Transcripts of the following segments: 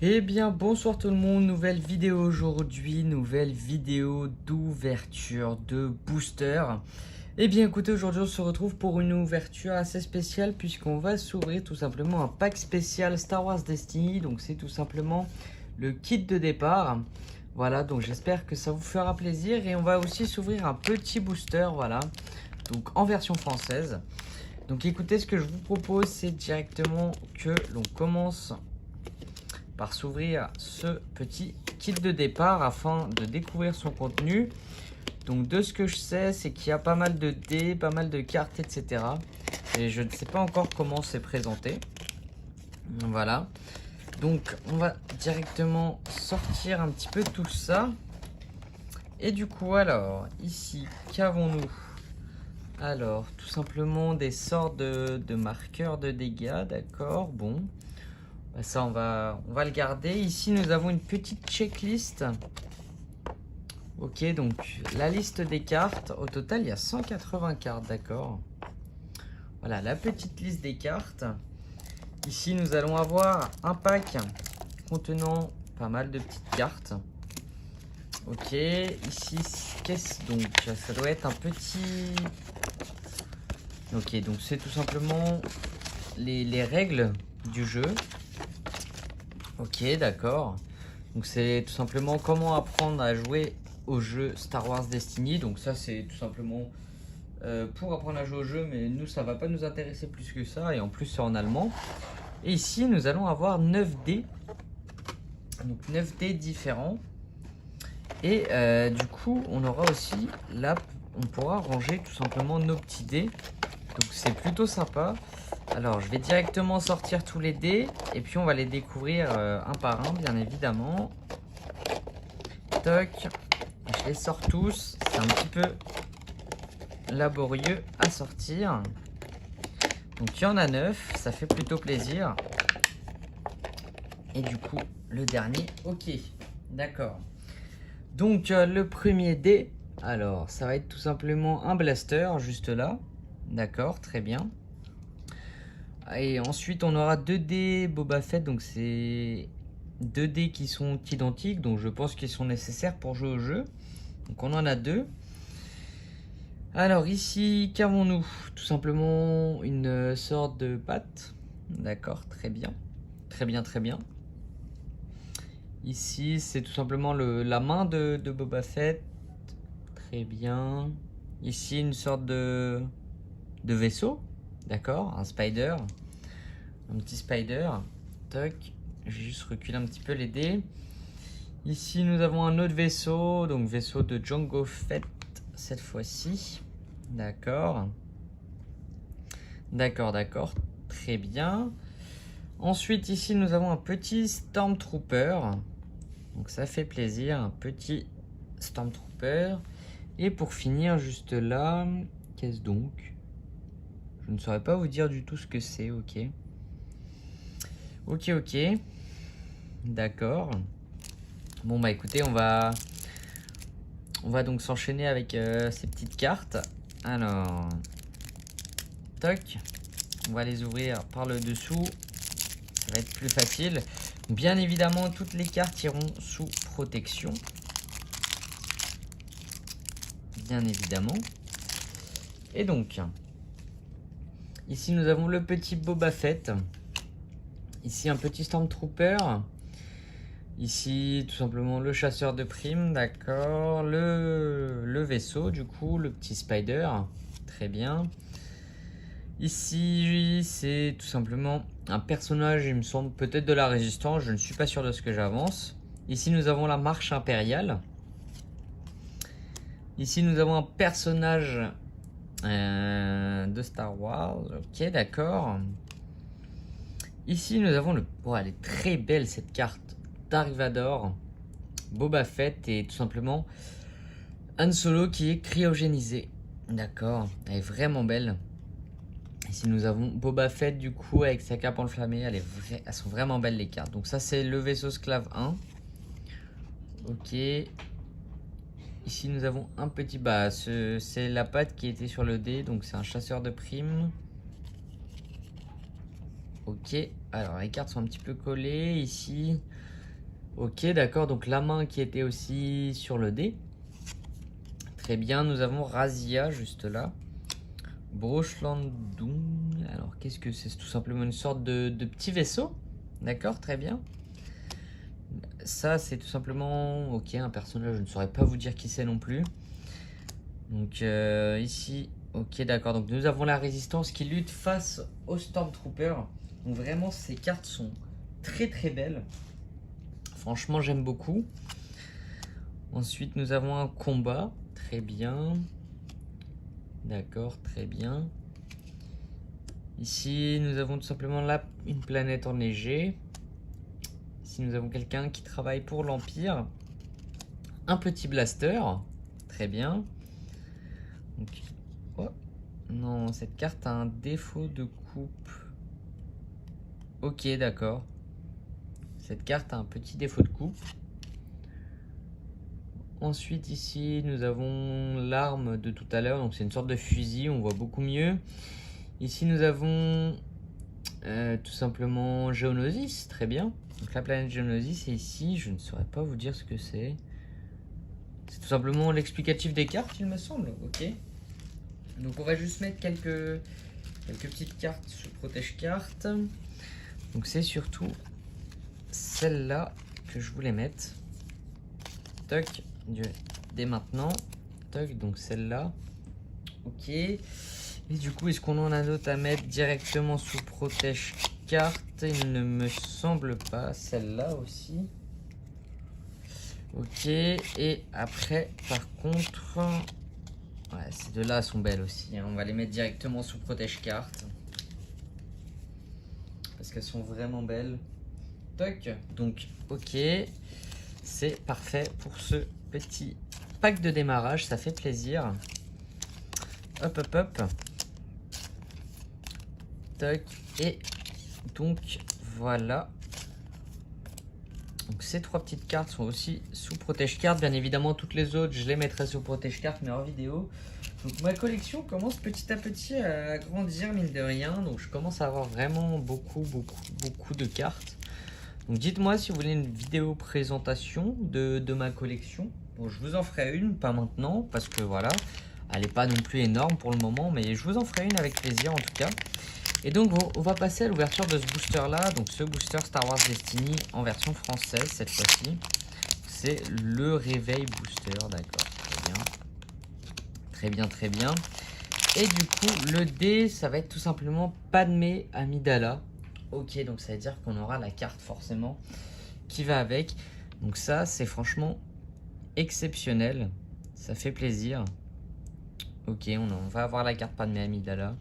Eh bien, bonsoir tout le monde, nouvelle vidéo aujourd'hui, nouvelle vidéo d'ouverture de booster. Eh bien, écoutez, aujourd'hui on se retrouve pour une ouverture assez spéciale puisqu'on va s'ouvrir tout simplement un pack spécial Star Wars Destiny. Donc c'est tout simplement le kit de départ. Voilà, donc j'espère que ça vous fera plaisir et on va aussi s'ouvrir un petit booster, voilà, donc en version française. Donc écoutez, ce que je vous propose, c'est directement que l'on commence par s'ouvrir ce petit kit de départ afin de découvrir son contenu. Donc de ce que je sais, c'est qu'il y a pas mal de dés, pas mal de cartes, etc. Et je ne sais pas encore comment c'est présenté. Voilà. Donc on va directement sortir un petit peu tout ça. Et du coup, alors, ici, qu'avons-nous? Alors, tout simplement des sortes de marqueurs de dégâts, d'accord, bon. Ça, on va le garder. Ici, nous avons une petite checklist. Ok, donc la liste des cartes. Au total, il y a 180 cartes, d'accord. Voilà, la petite liste des cartes. Ici, nous allons avoir un pack contenant pas mal de petites cartes. Ok, ici, qu'est-ce donc? Ça doit être un petit... Ok, donc c'est tout simplement les règles du jeu. Ok, d'accord. Donc c'est tout simplement comment apprendre à jouer au jeu Star Wars Destiny. Donc ça c'est tout simplement pour apprendre à jouer au jeu, mais nous ça va pas nous intéresser plus que ça. Et en plus c'est en allemand. Et ici nous allons avoir 9 dés. Donc 9 dés différents. Et du coup on aura aussi là, on pourra ranger tout simplement nos petits dés. Donc c'est plutôt sympa. Alors je vais directement sortir tous les dés et puis on va les découvrir un par un bien évidemment. Toc, je les sors tous, c'est un petit peu laborieux à sortir. Donc il y en a 9, ça fait plutôt plaisir. Et du coup le dernier, ok, d'accord. Donc le premier dé, alors ça va être tout simplement un blaster juste là. D'accord, très bien. Et ensuite, on aura 2 dés Boba Fett, donc c'est 2 dés qui sont identiques, donc je pense qu'ils sont nécessaires pour jouer au jeu. Donc on en a 2. Alors ici, qu'avons-nous? Tout simplement une sorte de patte. D'accord, très bien. Très bien, très bien. Ici, c'est tout simplement la main de Boba Fett. Très bien. Ici, une sorte de vaisseau. D'accord, un spider. Un petit spider. Toc. Je vais juste reculer un petit peu les dés. Ici, nous avons un autre vaisseau. Donc, vaisseau de Jango Fett cette fois-ci. D'accord. D'accord, d'accord. Très bien. Ensuite, ici, nous avons un petit Stormtrooper. Donc, ça fait plaisir. Un petit Stormtrooper. Et pour finir, juste là, qu'est-ce donc? Je ne saurais pas vous dire du tout ce que c'est. Ok. Ok, ok. D'accord. Bon, bah écoutez, on va donc s'enchaîner avec ces petites cartes. Alors, toc. On va les ouvrir par le dessous. Ça va être plus facile. Bien évidemment, toutes les cartes iront sous protection. Bien évidemment. Et donc, ici nous avons le petit Boba Fett. Ici un petit Stormtrooper. Ici tout simplement le chasseur de primes, d'accord. Le vaisseau du coup, le petit Spider. Très bien. Ici, c'est tout simplement un personnage, il me semble, peut-être de la Résistance. Je ne suis pas sûr de ce que j'avance. Ici, nous avons la marche impériale. Ici, nous avons un personnage de Star Wars. Ok, d'accord. Ici, nous avons le... Oh, elle est très belle, cette carte. Dark Vador, Boba Fett et tout simplement Han Solo qui est cryogénisé. D'accord, elle est vraiment belle. Ici nous avons Boba Fett du coup avec sa cape enflammée, elles sont vraiment belles les cartes. Donc ça c'est le vaisseau esclave 1. Ok. Ici nous avons un petit... Bah c'est la patte qui était sur le dé, donc c'est un chasseur de primes. Ok, alors les cartes sont un petit peu collées ici. Ok, d'accord, donc la main qui était aussi sur le dé. Très bien, nous avons Razia juste là. Brochlandung, alors qu'est-ce que c'est? C'est tout simplement une sorte de petit vaisseau. D'accord, très bien. Ça, c'est tout simplement, ok, un personnage, je ne saurais pas vous dire qui c'est non plus. Donc ici, ok, d'accord. Donc nous avons la résistance qui lutte face aux Stormtroopers. Donc vraiment, ces cartes sont très très belles. Franchement, j'aime beaucoup. Ensuite, nous avons un combat. Très bien. D'accord, très bien. Ici, nous avons tout simplement là une planète enneigée. Ici, nous avons quelqu'un qui travaille pour l'Empire. Un petit blaster. Très bien. Donc, oh, non, cette carte a un défaut de coupe. Ok, d'accord. Cette carte a un petit défaut de coupe. Ensuite, ici, nous avons l'arme de tout à l'heure. Donc, c'est une sorte de fusil. On voit beaucoup mieux. Ici, nous avons tout simplement Geonosis. Très bien. Donc, la planète Geonosis est ici. Je ne saurais pas vous dire ce que c'est. C'est tout simplement l'explicatif des cartes, il me semble. Ok. Donc, on va juste mettre quelques petites cartes sous protège-cartes. Donc, c'est surtout celle-là que je voulais mettre. Toc, dès maintenant. Toc, donc celle-là. Ok. Et du coup, est-ce qu'on en a d'autres à mettre directement sous protège carte? Il ne me semble pas. Celle-là aussi. Ok. Et après, par contre... Ouais, ces deux-là sont belles aussi. Hein. On va les mettre directement sous protège carte. Parce qu'elles sont vraiment belles. Toc. Donc, ok. C'est parfait pour ce petit pack de démarrage. Ça fait plaisir. Hop, hop, hop. Toc. Et donc, voilà. Donc, ces trois petites cartes sont aussi sous protège-carte. Bien évidemment, toutes les autres, je les mettrai sous protège-carte, mais hors vidéo. Donc, ma collection commence petit à petit à grandir, mine de rien. Donc, je commence à avoir vraiment beaucoup de cartes. Donc, dites-moi si vous voulez une vidéo présentation de ma collection. Bon, je vous en ferai une, pas maintenant, parce que voilà, elle n'est pas non plus énorme pour le moment, mais je vous en ferai une avec plaisir en tout cas. Et donc, on va passer à l'ouverture de ce booster-là. Donc, ce booster Star Wars Destiny en version française cette fois-ci. C'est le réveil booster, d'accord, très bien. Très bien, très bien. Et du coup, le dé, ça va être tout simplement Padmé Amidala. Ok, donc ça veut dire qu'on aura la carte forcément qui va avec. Donc ça, c'est franchement exceptionnel. Ça fait plaisir. Ok, on va avoir la carte Padmé Amidala.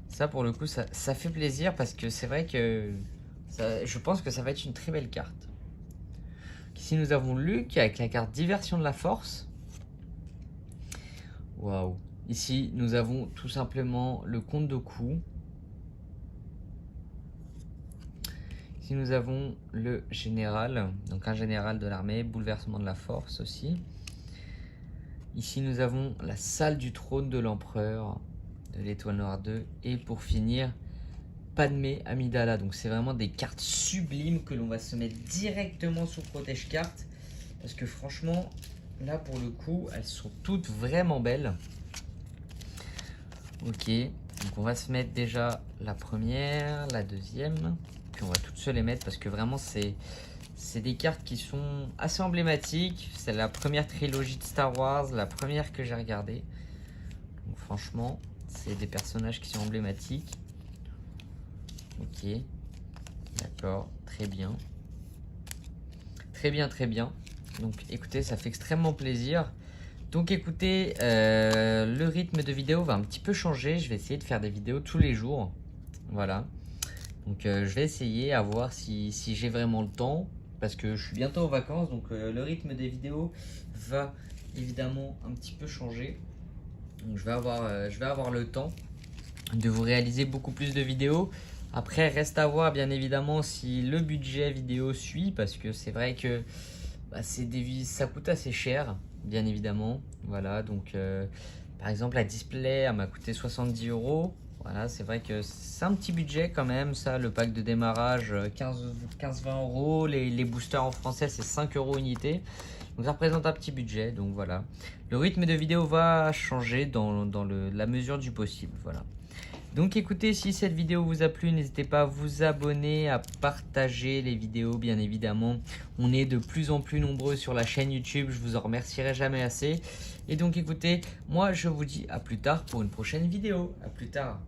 Ça, pour le coup, ça fait plaisir parce que c'est vrai que je pense que ça va être une très belle carte. Ici, nous avons Luke avec la carte Diversion de la Force. Waouh. Ici, nous avons tout simplement le Comte Dooku. Ici, nous avons le général, donc un général de l'armée, bouleversement de la force aussi. Ici, nous avons la salle du trône de l'empereur, de l'étoile noire 2. Et pour finir, Padmé Amidala. Donc, c'est vraiment des cartes sublimes que l'on va se mettre directement sous protège-carte. Parce que franchement, là, pour le coup, elles sont toutes vraiment belles. Ok, donc on va se mettre déjà la première, la deuxième. Puis on va toutes se les mettre parce que vraiment c'est des cartes qui sont assez emblématiques. C'est la première trilogie de Star Wars, la première que j'ai regardée. Donc franchement, c'est des personnages qui sont emblématiques. Ok, d'accord, très bien. Très bien, très bien. Donc écoutez, ça fait extrêmement plaisir. Donc écoutez, le rythme de vidéo va un petit peu changer. Je vais essayer de faire des vidéos tous les jours. Voilà. Donc je vais essayer à voir si j'ai vraiment le temps. Parce que je suis bientôt en vacances. Donc le rythme des vidéos va évidemment un petit peu changer. Donc je vais avoir le temps de vous réaliser beaucoup plus de vidéos. Après, reste à voir bien évidemment si le budget vidéo suit. Parce que c'est vrai que ça coûte assez cher. Bien évidemment, voilà, donc par exemple la display elle m'a coûté 70 €. Voilà, c'est vrai que c'est un petit budget quand même, ça, le pack de démarrage, 15-20 euros. Les boosters en français, c'est 5 euros unité. Donc ça représente un petit budget, donc voilà. Le rythme de vidéo va changer dans la mesure du possible, voilà. Donc écoutez, si cette vidéo vous a plu, n'hésitez pas à vous abonner, à partager les vidéos, bien évidemment. On est de plus en plus nombreux sur la chaîne YouTube, je vous en remercierai jamais assez. Et donc écoutez, moi je vous dis à plus tard pour une prochaine vidéo. À plus tard.